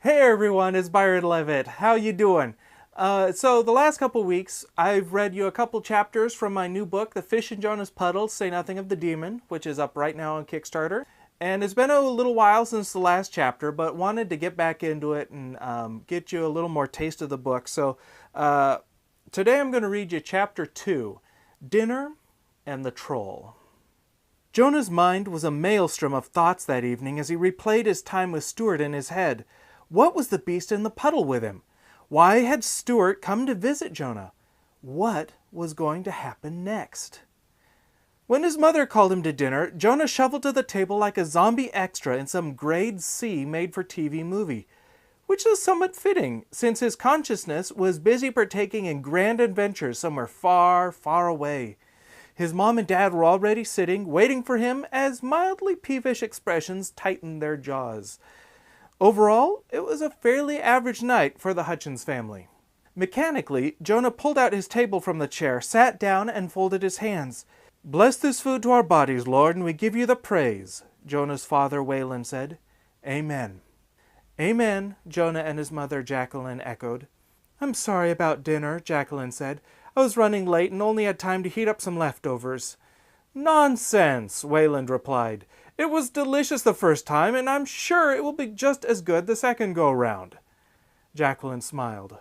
Hey everyone, it's Byron Leavitt. How you doing? So the last couple weeks, I've read you a couple chapters from my new book, The Fish in Jonah's Puddles, Say Nothing of the Demon, which is up right now on Kickstarter. And it's been a little while since the last chapter, but wanted to get back into it and get you a little more taste of the book. So today I'm going to read you Chapter 2, Dinner and the Troll. Jonah's mind was a maelstrom of thoughts that evening as he replayed his time with Stuart in his head. What was the beast in the puddle with him? Why had Stuart come to visit Jonah? What was going to happen next? When his mother called him to dinner, Jonah shuffled to the table like a zombie extra in some grade C made-for-TV movie, which is somewhat fitting, since his consciousness was busy partaking in grand adventures somewhere far, far away. His mom and dad were already sitting, waiting for him as mildly peevish expressions tightened their jaws. Overall, it was a fairly average night for the Hutchins family. Mechanically, Jonah pulled out his table from the chair, sat down, and folded his hands. "Bless this food to our bodies, Lord, and we give you the praise," Jonah's father, Wayland, said. "Amen." "Amen," Jonah and his mother, Jacqueline, echoed. "I'm sorry about dinner," Jacqueline said. "I was running late and only had time to heat up some leftovers." "Nonsense," Wayland replied. "It was delicious the first time, and I'm sure it will be just as good the second go-round." Jacqueline smiled.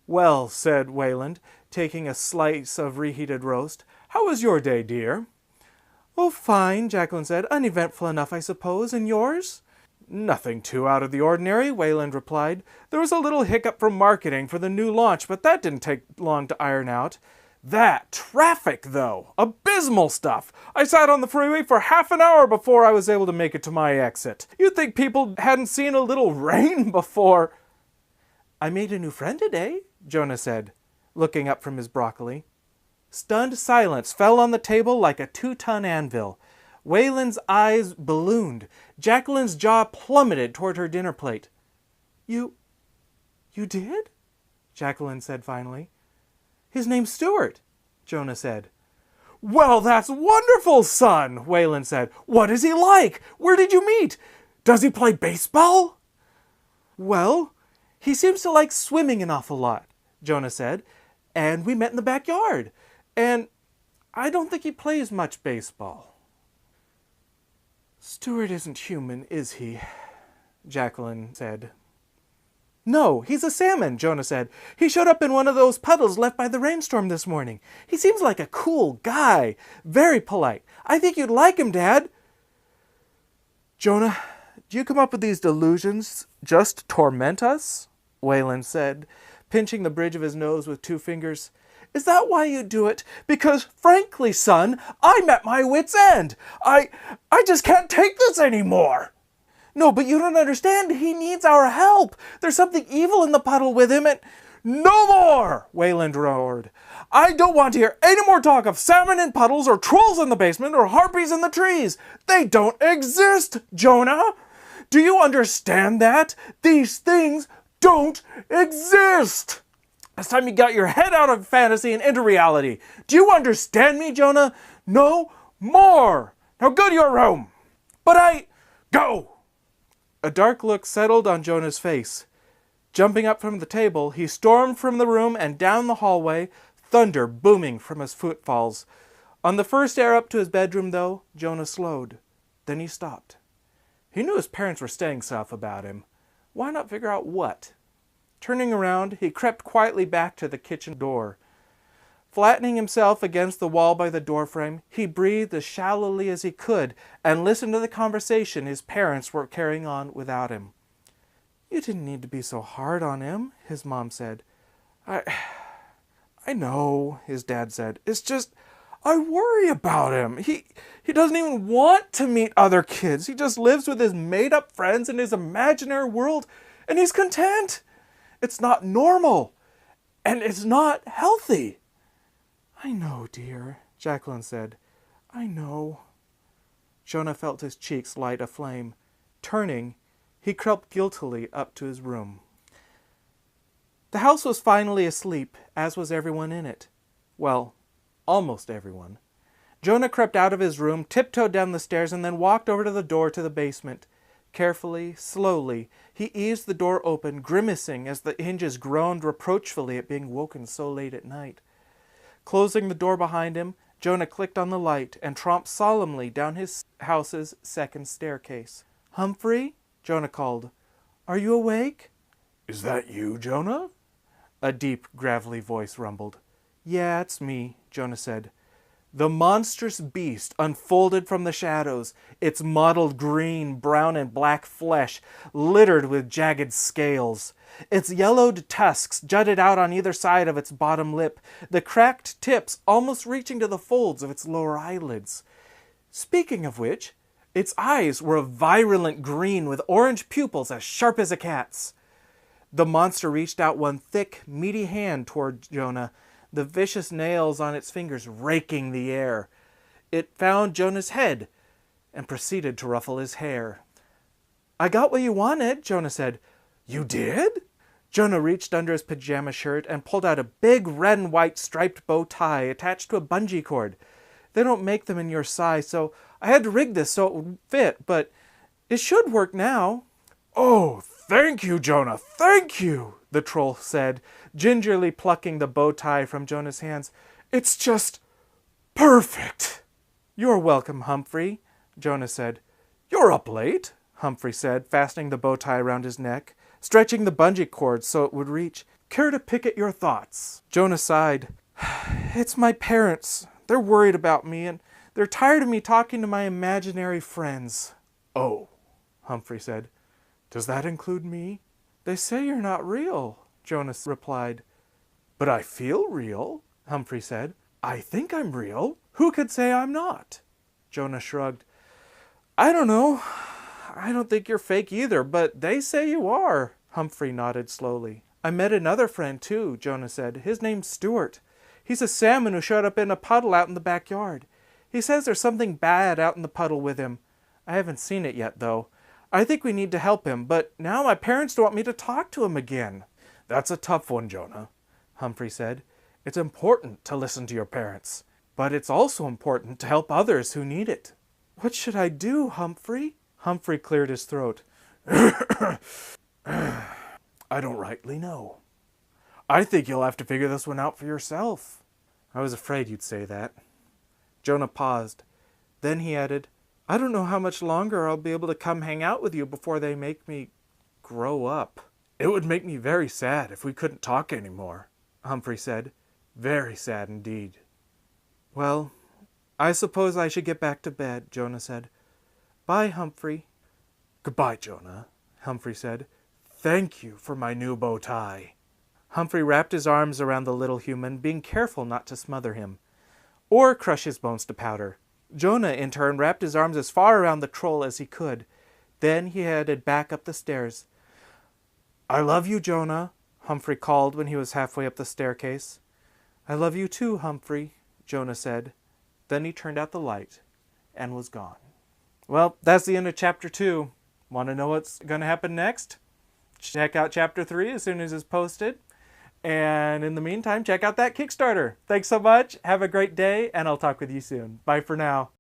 "Well," said Wayland, taking a slice of reheated roast, "how was your day, dear?" "Oh, fine," Jacqueline said. "Uneventful enough, I suppose. And yours?" "Nothing too out of the ordinary," Wayland replied. "There was a little hiccup from marketing for the new launch, but that didn't take long to iron out. That traffic, though! Abysmal stuff! I sat on the freeway for half an hour before I was able to make it to my exit. You'd think people hadn't seen a little rain before." "I made a new friend today," Jonah said, looking up from his broccoli. Stunned silence fell on the table like a 2-ton anvil. Wayland's eyes ballooned. Jacqueline's jaw plummeted toward her dinner plate. You did?" Jacqueline said finally. "His name's Stuart," Jonah said. "Well, that's wonderful, son," Wayland said. "What is he like? Where did you meet? Does he play baseball?" "Well, he seems to like swimming an awful lot," Jonah said. "And we met in the backyard. And I don't think he plays much baseball." "Stuart isn't human, is he?" Jacqueline said. "No, he's a salmon," Jonah said. "He showed up in one of those puddles left by the rainstorm this morning. He seems like a cool guy. Very polite. I think you'd like him, Dad." "Jonah, do you come up with these delusions just to torment us?" Wayland said, pinching the bridge of his nose with 2 fingers. "Is that why you do it? Because, frankly, son, I'm at my wit's end. I just can't take this anymore." "No, but you don't understand. He needs our help. There's something evil in the puddle with him and—" "No more!" Wayland roared. "I don't want to hear any more talk of salmon in puddles or trolls in the basement or harpies in the trees. They don't exist, Jonah. Do you understand that? These things don't exist. It's time you got your head out of fantasy and into reality. Do you understand me, Jonah? No more. Now go to your room." "But Go!" A dark look settled on Jonah's face. Jumping up from the table, he stormed from the room and down the hallway, thunder booming from his footfalls. On the first stair up to his bedroom, though, Jonah slowed. Then he stopped. He knew his parents were saying stuff about him. Why not figure out what? Turning around, he crept quietly back to the kitchen door. Flattening himself against the wall by the doorframe, he breathed as shallowly as he could and listened to the conversation his parents were carrying on without him. "You didn't need to be so hard on him," his mom said. I know," his dad said. "It's just, I worry about him. He doesn't even want to meet other kids. He just lives with his made-up friends in his imaginary world, and he's content. It's not normal, and it's not healthy." "I know, dear," Jacqueline said. "I know." Jonah felt his cheeks light aflame. Turning, he crept guiltily up to his room. The house was finally asleep, as was everyone in it. Well, almost everyone. Jonah crept out of his room, tiptoed down the stairs, and then walked over to the door to the basement. Carefully, slowly, he eased the door open, grimacing as the hinges groaned reproachfully at being woken so late at night. Closing the door behind him, Jonah clicked on the light and tromped solemnly down his house's second staircase. "Humphrey," Jonah called, "are you awake?" "Is that you, Jonah?" A deep, gravelly voice rumbled. "Yeah, it's me," Jonah said. The monstrous beast unfolded from the shadows, its mottled green, brown, and black flesh littered with jagged scales. Its yellowed tusks jutted out on either side of its bottom lip, the cracked tips almost reaching to the folds of its lower eyelids. Speaking of which, its eyes were a virulent green with orange pupils as sharp as a cat's. The monster reached out one thick, meaty hand toward Jonah, the vicious nails on its fingers raking the air. It found Jonah's head and proceeded to ruffle his hair. "I got what you wanted," Jonah said. "You did?" Jonah reached under his pajama shirt and pulled out a big red and white striped bow tie attached to a bungee cord. "They don't make them in your size, so I had to rig this so it would fit, but it should work now." "Oh, thank you, Jonah, thank you," the troll said, gingerly plucking the bow tie from Jonah's hands. "It's just perfect." "You're welcome, Humphrey," Jonah said. "You're up late," Humphrey said, fastening the bow tie around his neck, stretching the bungee cord so it would reach. "Care to pick at your thoughts?" Jonah sighed. "It's my parents. They're worried about me, and they're tired of me talking to my imaginary friends." "Oh," Humphrey said. "Does that include me?" "They say you're not real," Jonah replied. "But I feel real," Humphrey said. "I think I'm real. Who could say I'm not?" Jonah shrugged. "I don't know. I don't think you're fake either, but they say you are." Humphrey nodded slowly. "I met another friend too," Jonah said. "His name's Stuart. He's a salmon who showed up in a puddle out in the backyard. He says there's something bad out in the puddle with him. I haven't seen it yet, though. I think we need to help him, but now my parents don't want me to talk to him again." "That's a tough one, Jonah," Humphrey said. "It's important to listen to your parents, but it's also important to help others who need it." "What should I do, Humphrey?" Humphrey cleared his throat. "I don't rightly know. I think you'll have to figure this one out for yourself." "I was afraid you'd say that." Jonah paused. Then he added, "I don't know how much longer I'll be able to come hang out with you before they make me grow up." "It would make me very sad if we couldn't talk anymore," Humphrey said. "Very sad indeed." "Well, I suppose I should get back to bed," Jonah said. "Bye, Humphrey." "Goodbye, Jonah," Humphrey said. "Thank you for my new bow tie." Humphrey wrapped his arms around the little human, being careful not to smother him, or crush his bones to powder. Jonah, in turn, wrapped his arms as far around the troll as he could. Then he headed back up the stairs. "I love you, Jonah," Humphrey called when he was halfway up the staircase. "I love you too, Humphrey," Jonah said. Then he turned out the light and was gone. Well, that's the end of Chapter 2. Want to know what's going to happen next? Check out Chapter 3 as soon as it's posted. And in the meantime, check out that Kickstarter. Thanks so much. Have a great day, and I'll talk with you soon. Bye for now.